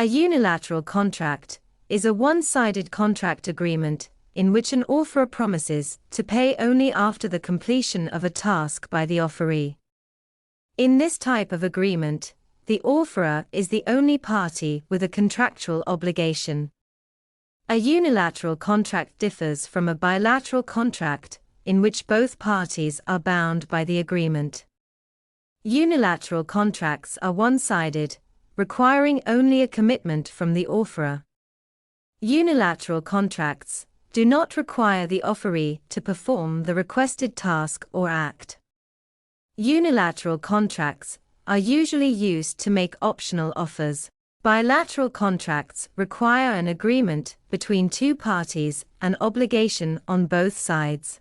A unilateral contract is a one-sided contract agreement in which an offeror promises to pay only after the completion of a task by the offeree. In this type of agreement, the offeror is the only party with a contractual obligation. A unilateral contract differs from a bilateral contract, in which both parties are bound by the agreement. Unilateral contracts are one-sided, requiring only a commitment from the offeror. Unilateral contracts do not require the offeree to perform the requested task or act. Unilateral contracts are usually used to make optional offers. Bilateral contracts require an agreement between two parties, an obligation on both sides.